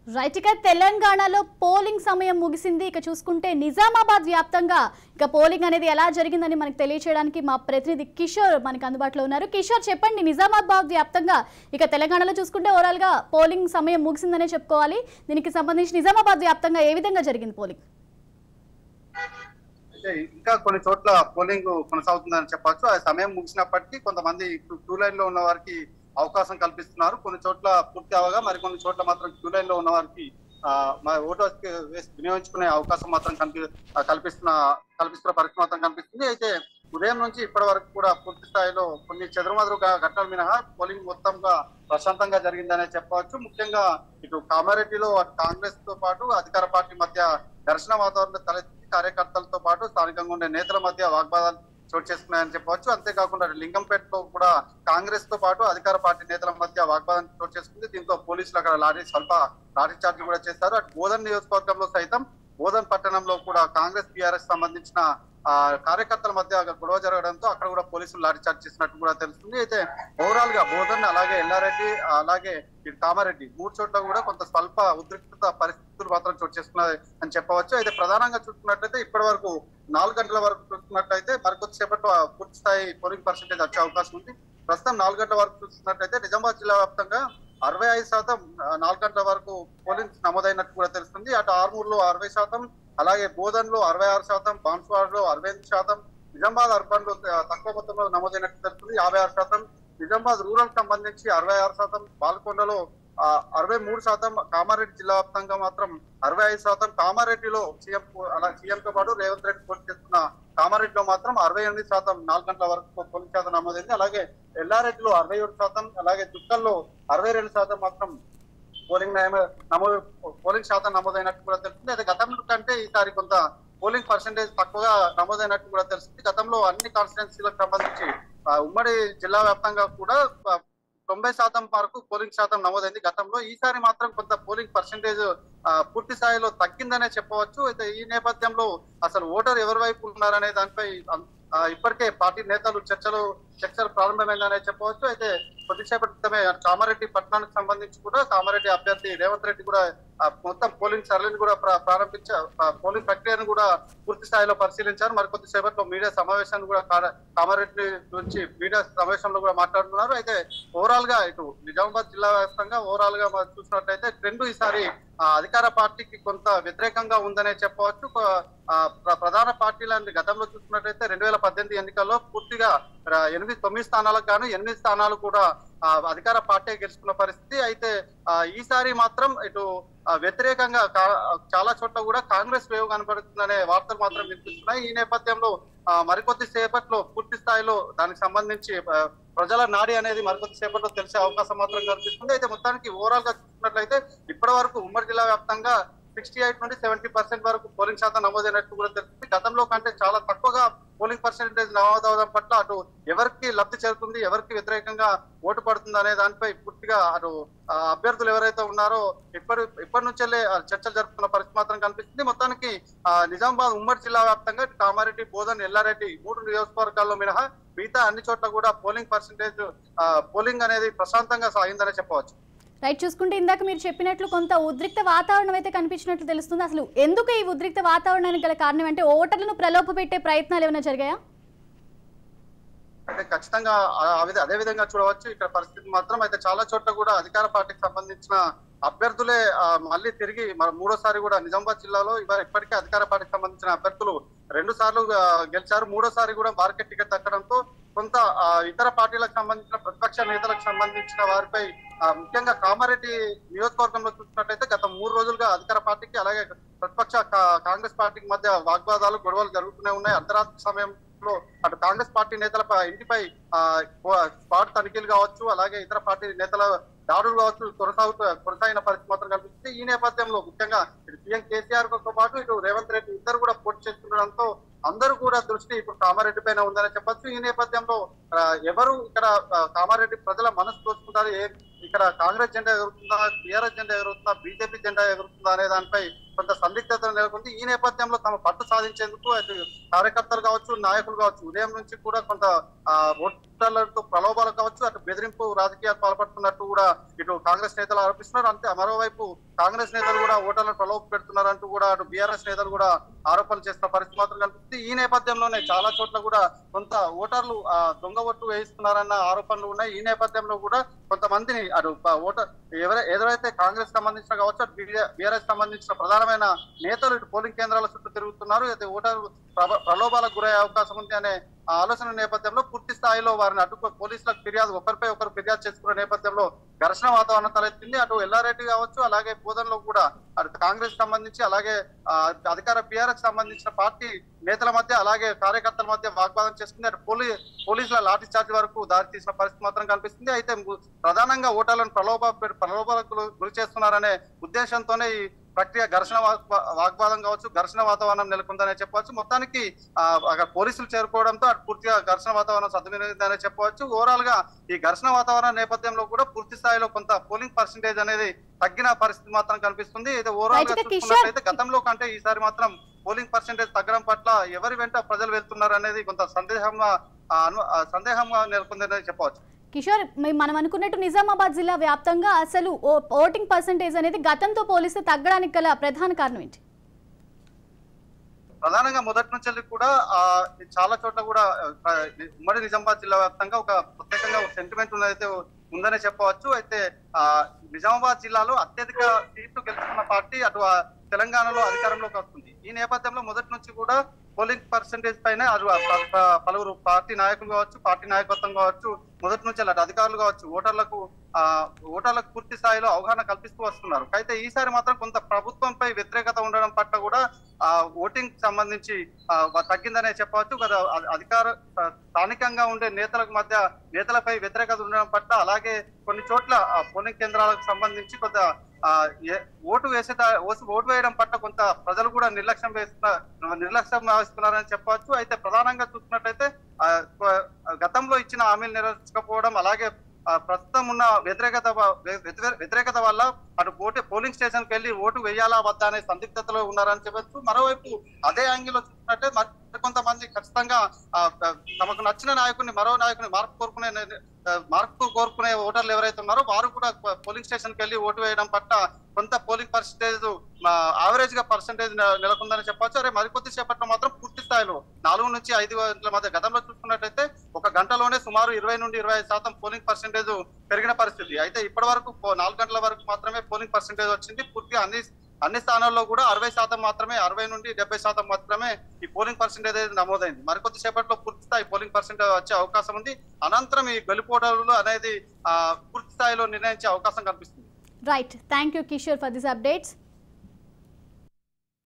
Right ఇక తెలంగాణలో polling సమయం ముగిసింది. ఇక చూసుకుంటే నిజామాబాద్ వ్యాప్తంగా ఇక పోలింగ్ అనేది ఎలా జరిగిందని మనకు తెలియచేయడానికి మా ప్రతినిధి కిషోర్ మనకు అందుబాటులో ఉన్నారు. కిషోర్ చెప్పండి, నిజామాబాద్ వ్యాప్తంగా ఇక తెలంగాణలో చూసుకుంటే ఓవరాల్ గా పోలింగ్ సమయం ముగిసిందనే చెప్పుకోవాలి. దీనికి సంబంధించి నిజామాబాద్ వ్యాప్తంగా ఏ విధంగా జరిగింది పోలింగ్? ఇంకా కొన్ని చోట్ల పోలింగ్ కొనసాగుతుందని చెప్పొచ్చు. ఆ సమయం ముగిసినప్పటికీ కొంతమంది క్యూ లైన్ లో ఉన్న వారికి అవకాశం కల్పిస్తున్నారు. కొన్ని చోట్ల పూర్తి అవగా మరికొన్ని చోట్ల మాత్రం క్యూ లైన్ లో ఉన్న వారికి ఓటు వేసి వినియోగించుకునే అవకాశం మాత్రం కల్పిస్తున్న పరిస్థితి మాత్రం కనిపిస్తుంది. అయితే ఉదయం నుంచి ఇప్పటి వరకు కూడా పూర్తి స్థాయిలో కొన్ని చెదురుమదురు ఘటనలు మినహా పోలింగ్ మొత్తంగా ప్రశాంతంగా జరిగిందనే చెప్పవచ్చు. ముఖ్యంగా ఇటు కామారెడ్డిలో కాంగ్రెస్ తో పాటు అధికార పార్టీ మధ్య ఘర్షణ వాతావరణం తలెత్తి కార్యకర్తలతో పాటు స్థానికంగా ఉండే నేతల మధ్య వాగ్వాదాలు చోటు చేసుకున్నాయని చెప్పవచ్చు. అంతేకాకుండా లింగంపేటలో కూడా కాంగ్రెస్ తో పాటు అధికార పార్టీ నేతల మధ్య వాగ్వాదం చోటు చేసుకుంది. దీంతో పోలీసులు అక్కడ స్వల్ప లాఠీ చార్జ్ కూడా చేశారు. అటు బోధన్ నియోజకవర్గంలో సైతం బోధన్ పట్టణంలో కూడా కాంగ్రెస్ టీఆర్ఎస్ సంబంధించిన కార్యకర్తల మధ్య గొడవ జరగడంతో అక్కడ కూడా పోలీసులు లాఠీ చార్జ్ చేసినట్టు కూడా తెలుస్తుంది. అయితే ఓవరాల్ గా బోధన్ అలాగే ఎల్లారెడ్డి అలాగే కామారెడ్డి మూడు చోట్ల కూడా కొంత స్వల్ప ఉద్రిక్తత పరిస్థితులు మాత్రం చోటు చేసుకున్నాయి అని చెప్పవచ్చు. అయితే ప్రధానంగా చూసుకున్నట్లయితే ఇప్పటి వరకు 4 గంటల వరకు చూసుకున్నట్లయితే మరికొద్దిసేపట్లో పూర్తి స్థాయి పోలింగ్ పర్సెంటేజ్ వచ్చే అవకాశం ఉంది. ప్రస్తుతం 4 గంటల వరకు చూసుకున్నట్లయితే నిజామాబాద్ జిల్లా వ్యాప్తంగా 65% 4 గంటల వరకు పోలింగ్ నమోదైనట్టు కూడా తెలుస్తుంది. అటు ఆర్మూర్లో 60%, అలాగే బోధన్ లో 66%, బాన్స్వాడ్ లో 68%, నిజామాబాద్ అర్బన్ లో తక్కువ మొత్తంలో నమోదైనట్టు తెలుస్తుంది 56%, నిజామాబాద్ రూరల్ సంబంధించి 66%, బాల్కొండలో 63%, కామారెడ్డి జిల్లా వ్యాప్తంగా మాత్రం 65%, కామారెడ్డిలో సీఎం తో పాటు రేవంత్ రెడ్డి పోటీ చేస్తున్న కామారెడ్డిలో మాత్రం 68% 4 గంటల వరకు పోలింగ్ శాతం నమోదైంది. అలాగే ఎల్లారెడ్డిలో 67%, అలాగే దుక్కల్లో 62% మాత్రం పోలింగ్ శాతం నమోదైనట్టు కూడా తెలుస్తుంది. అయితే గతం కంటే ఈసారి కొంత పోలింగ్ పర్సెంటేజ్ తక్కువగా నమోదైనట్టు కూడా తెలుస్తుంది. గతంలో అన్ని కాన్స్టిట్యున్సీలకు సంబంధించి ఉమ్మడి జిల్లా వ్యాప్తంగా కూడా 90% వరకు పోలింగ్ శాతం నమోదైంది గతంలో. ఈసారి మాత్రం కొంత పోలింగ్ పర్సెంటేజ్ పూర్తి స్థాయిలో తగ్గిందనే చెప్పవచ్చు. అయితే ఈ నేపథ్యంలో అసలు ఓటర్ ఎవరి వైపు ఉన్నారనే దానిపై ఇప్పటికే పార్టీ నేతలు చర్చలు ప్రారంభమైందనే చెప్పవచ్చు. అయితే కొద్దిసేపటి క్రితమే కామారెడ్డి పట్టణానికి సంబంధించి కూడా కామారెడ్డి అభ్యర్థి రేవంత్ రెడ్డి కూడా మొత్తం పోలింగ్ సరళిని కూడా పోలింగ్ ప్రక్రియను కూడా పూర్తి స్థాయిలో పరిశీలించారు. మరి కొద్దిసేపట్లో మీడియా సమావేశాన్ని కూడా కామారెడ్డి నుంచి మీడియా సమావేశంలో కూడా మాట్లాడుతున్నారు. అయితే ఓవరాల్ గా ఇటు నిజామాబాద్ జిల్లా వ్యాప్తంగా ఓవరాల్ గా చూసినట్లయితే ట్రెండ్ ఈసారి అధికార పార్టీకి కొంత వ్యతిరేకంగా ఉందనే చెప్పవచ్చు. ప్రధాన పార్టీలని గతంలో చూసుకున్నట్లయితే 2018 ఎన్నికల్లో పూర్తిగా 9 స్థానాలకు గాను 8 స్థానాలు కూడా అధికార పార్టీ గెలుచుకున్న పరిస్థితి. అయితే ఈసారి మాత్రం ఇటు వ్యతిరేకంగా చాలా చోట్ల కూడా కాంగ్రెస్ వేవ్ కనబడుతుందనే వార్తలు మాత్రం వినిపిస్తున్నాయి. ఈ నేపథ్యంలో మరికొద్ది సేపట్లో పూర్తి స్థాయిలో దానికి సంబంధించి ప్రజల నాడి అనేది మరికొద్ది సేపట్లో తెలిసే అవకాశం మాత్రం కనిపిస్తుంది. అయితే మొత్తానికి ఓవరాల్ గా చూసుకున్నట్లయితే ఇప్పటి వరకు ఉమ్మడి జిల్లా వ్యాప్తంగా 68 నుండి 70% వరకు పోలింగ్ శాతం నమోదైనట్టు కూడా తెలుస్తుంది. గతంలో కంటే చాలా తక్కువగా పోలింగ్ పర్సెంటేజ్ నమోదవడం పట్ల అటు ఎవరికి లబ్ధి చేరుతుంది, ఎవరికి వ్యతిరేకంగా ఓటు పడుతుంది అనే దానిపై పూర్తిగా అటు అభ్యర్థులు ఎవరైతే ఉన్నారో ఇప్పటి నుంచే చర్చలు జరుపుతున్న పరిస్థితి మాత్రం కనిపిస్తుంది. మొత్తానికి నిజామాబాద్ ఉమ్మడి జిల్లా వ్యాప్తంగా కామారెడ్డి, బోధన్, ఎల్లారెడ్డి 3 నియోజకవర్గాల్లో మినహా మిగతా అన్ని చోట్ల కూడా పోలింగ్ అనేది ప్రశాంతంగా సాగిందనే చెప్పవచ్చు. రైట్, చూసుకుంటే ఇందాక మీరు చెప్పినట్లు కొంత ఉద్రిక్త వాతావరణం అయితే కనిపించినట్లు తెలుస్తుంది. అసలు ఎందుకు ఈ ఉద్రిక్త వాతావరణానికి గల కారణం అంటే ఓటర్లను ప్రలోభ పెట్టే ప్రయత్నాలు ఏమైనా జరిగాయా? అంటే ఖచ్చితంగా అదే విధంగా చూడవచ్చు. ఇక్కడ పరిస్థితి మాత్రం అయితే చాలా చోట్ల కూడా అధికార పార్టీకి సంబంధించిన అభ్యర్థులే మళ్ళీ తిరిగి మూడోసారి కూడా నిజామాబాద్ జిల్లాలో ఇప్పటికే అధికార పార్టీకి సంబంధించిన అభ్యర్థులు 2 సార్లు గెలిచారు. మూడోసారి కూడా మార్కెట్ టికెట్ దక్కడంతో కొంత ఇతర పార్టీలకు సంబంధించిన ప్రతిపక్ష నేతలకు సంబంధించిన వారిపై ముఖ్యంగా కామారెడ్డి నియోజకవర్గంలో చూసినట్లయితే గత 3 రోజులుగా అధికార పార్టీకి అలాగే ప్రతిపక్ష కాంగ్రెస్ పార్టీకి మధ్య వాగ్వాదాలు గొడవలు జరుగుతూనే ఉన్నాయి. అర్ధరాత్రి సమయంలో అటు కాంగ్రెస్ పార్టీ నేతల ఇంటిపై స్పాట్ తనిఖీలు కావచ్చు, అలాగే ఇతర పార్టీ నేతల దాడులు కావచ్చు కొనసాగిన పరిస్థితి మాత్రం కనిపిస్తుంది. ఈ నేపథ్యంలో ముఖ్యంగా ఇటు సీఎం కేసీఆర్ తో పాటు ఇటు రేవంత్ రెడ్డి ఇద్దరు కూడా పోటీ చేస్తుండడంతో అందరూ కూడా దృష్టి ఇప్పుడు కామారెడ్డి పైన ఉందని చెప్పొచ్చు. ఈ నేపథ్యంలో ఎవరు ఇక్కడ కామారెడ్డి ప్రజల మనసు దోచుకుంటారు, ఇక్కడ కాంగ్రెస్ జెండా ఎగురుతుందా, టీఆర్ఎస్ జెండా ఎగురుతుందా, బీజేపీ జెండా ఎగురుతుందా అనే దానిపై కొంత సందిగ్ధత నెలకొంది. ఈ నేపథ్యంలో తమ పట్టు సాధించేందుకు అటు కార్యకర్తలు కావచ్చు, నాయకులు కావచ్చు, ఉదయం నుంచి కూడా కొంత ఓటర్లతో ప్రలోభాలు కావచ్చు, అటు బెదిరింపు రాజకీయాలు పాల్పడుతున్నట్టు కూడా ఇటు కాంగ్రెస్ నేతలు ఆరోపిస్తున్నారు. అంతే మరోవైపు కాంగ్రెస్ నేతలు కూడా ఓటర్లను ప్రలోభ పెడుతున్నారంటూ కూడా అటు బీఆర్ఎస్ నేతలు కూడా ఆరోపణలు చేస్తున్న పరిస్థితి మాత్రం కనిపిస్తుంది. ఈ నేపథ్యంలోనే చాలా చోట్ల కూడా కొంత ఓటర్లు దొంగ ఓట్లు వేయిస్తున్నారన్న ఆరోపణలు ఉన్నాయి. ఈ నేపథ్యంలో కూడా కొంతమందిని అటు ఓటర్ ఏదైతే కాంగ్రెస్ సంబంధించిన కావచ్చు, అటు బీఆర్ఎస్ సంబంధించిన ప్రధానమైన నేతలు ఇటు పోలింగ్ కేంద్రాల చుట్టూ తిరుగుతున్నారు. అయితే ఓటర్లు ప్రలోభాలకు గురయ్యే అవకాశం ఉంది అనే ఆలోచన నేపథ్యంలో పూర్తి స్థాయిలో వారిని అడ్డుకో పోలీసులకు ఫిర్యాదు ఒకరిపై ఒకరు ఫిర్యాదు చేసుకునే నేపథ్యంలో ఘర్షణ వాతావరణం తలెత్తింది. అటు ఎల్లారెడ్డి కావచ్చు, అలాగే బోధనలో కూడా అటు కాంగ్రెస్ సంబంధించి అలాగే అధికార బీఆర్ఎస్ సంబంధించిన పార్టీ నేతల మధ్య అలాగే కార్యకర్తల మధ్య వాగ్వాదం చేసుకుంది. అటు పోలీసుల లాఠీ చార్జ్ వరకు దారి తీసిన పరిస్థితి మాత్రం కనిపిస్తుంది. అయితే ప్రధానంగా ఓటర్లను ప్రలోభాలకు గురి చేస్తున్నారనే ఉద్దేశంతోనే ఈ ప్రక్రియ ఘర్షణ వాగ్వాదం కావచ్చు, ఘర్షణ వాతావరణం నెలకొందనే చెప్పవచ్చు. మొత్తానికి పోలీసులు చేరుకోవడంతో అటు పూర్తిగా ఘర్షణ వాతావరణం సద్వినియోగందనే చెప్పవచ్చు. ఓవరాల్ గా ఈ ఘర్షణ వాతావరణం నేపథ్యంలో కూడా పూర్తి స్థాయిలో కొంత పోలింగ్ పర్సెంటేజ్ అనేది తగ్గిన పరిస్థితి మాత్రం కనిపిస్తుంది. అయితే ఓవరాల్ గా చూసుకున్నట్లయితే గతంలో కంటే ఈసారి మాత్రం పోలింగ్ పర్సెంటేజ్ తగ్గడం పట్ల ఎవరి వెంట ప్రజలు వెళ్తున్నారు అనేది కొంత సందేహంగా నెలకొందని చెప్పవచ్చు. కిషోర్, మనం అనుకున్నట్టు నిజామాబాద్ జిల్లా వ్యాప్తంగా అసలు ఓటింగ్ పర్సెంటేజ్ అనేది గతంతో పోలిస్తే తగ్గడానికి గల ప్రధాన కారణం ఏంటి? ప్రధానంగా మొదటి నుంచి కూడా చాలా చోట్ల కూడా ఉమ్మడి నిజామాబాద్ జిల్లా వ్యాప్తంగా ఒక ప్రత్యేకంగా సెంటిమెంట్ అయితే ఉందనే చెప్పవచ్చు. అయితే నిజామాబాద్ జిల్లాలో అత్యధిక సీట్లు గెలుచుకున్న పార్టీ అటు తెలంగాణలో అధికారంలోకి వస్తుంది. ఈ నేపథ్యంలో మొదటి నుంచి కూడా పోలింగ్ పర్సెంటేజ్ పైన పలువురు పార్టీ నాయకులు కావచ్చు, పార్టీ నాయకత్వం కావచ్చు, మొదటి నుంచి అటు అధికారులు కావచ్చు ఓటర్లకు పూర్తి స్థాయిలో అవగాహన కల్పిస్తూ వస్తున్నారు. అయితే ఈసారి మాత్రం కొంత ప్రభుత్వంపై వ్యతిరేకత ఉండడం పట్ల కూడా ఓటింగ్ సంబంధించి తగ్గిందనే చెప్పవచ్చు. కదా అధికార స్థానికంగా ఉండే నేతలపై వ్యతిరేకత ఉండడం పట్ల అలాగే కొన్ని చోట్ల పోలింగ్ కేంద్రాలకు సంబంధించి కొంత ఓటు వేయడం పట్ల కొంత ప్రజలు కూడా నిర్లక్ష్యం వహిస్తున్నారని చెప్పవచ్చు. అయితే ప్రధానంగా చూసుకున్నట్లయితే గతంలో ఇచ్చిన హామీలు నెరవేర్చకపోవడం అలాగే ప్రస్తుతం ఉన్న వ్యతిరేకత వల్ల అటు పోలింగ్ స్టేషన్ కి వెళ్ళి ఓటు వేయాలా వద్దా అనే సందిగ్ధతలో ఉన్నారని చెప్పచ్చు. మరోవైపు అదే యాంగిల్ లో చూసుకున్నట్టే కొంతమంది ఖచ్చితంగా తమకు నచ్చిన నాయకుడిని మరో నాయకుని మార్పు కోరుకునే ఓటర్లు ఎవరైతే ఉన్నారో వారు కూడా పోలింగ్ స్టేషన్ కి వెళ్ళి ఓటు వేయడం పట్ల కొంత పోలింగ్ పర్సెంటేజ్ యావరేజ్ గా పర్సెంటేజ్ నెలకొందని చెప్పొచ్చు. అరే మరికొద్ది సేపట్లో మాత్రం పూర్తి స్థాయిలో 4 నుంచి 5 గంటల మధ్య గతంలో చూసుకున్నట్లయితే ఒక గంటలోనే సుమారు 20 నుండి 25% పోలింగ్ పర్సెంటేజ్ పెరిగిన పరిస్థితి. అయితే ఇప్పటి వరకు 4 గంటల వరకు మాత్రమే పోలింగ్ పర్సెంటేజ్ వచ్చింది. పూర్తిగా అన్ని స్థానాల్లో కూడా 60% మాత్రమే 60 నుండి 70% మాత్రమే ఈ పోలింగ్ పర్సెంటేజ్ నమోదైంది. మరికొద్ది సేపట్లో పూర్తి స్థాయి పోలింగ్ పర్సెంటేజ్ వచ్చే అవకాశం ఉంది. అనంతరం ఈ గెలుపోటర్లు అనేది పూర్తి స్థాయిలో నిర్ణయించే అవకాశం కనిపిస్తుంది. Right, thank you Kishore for this updates.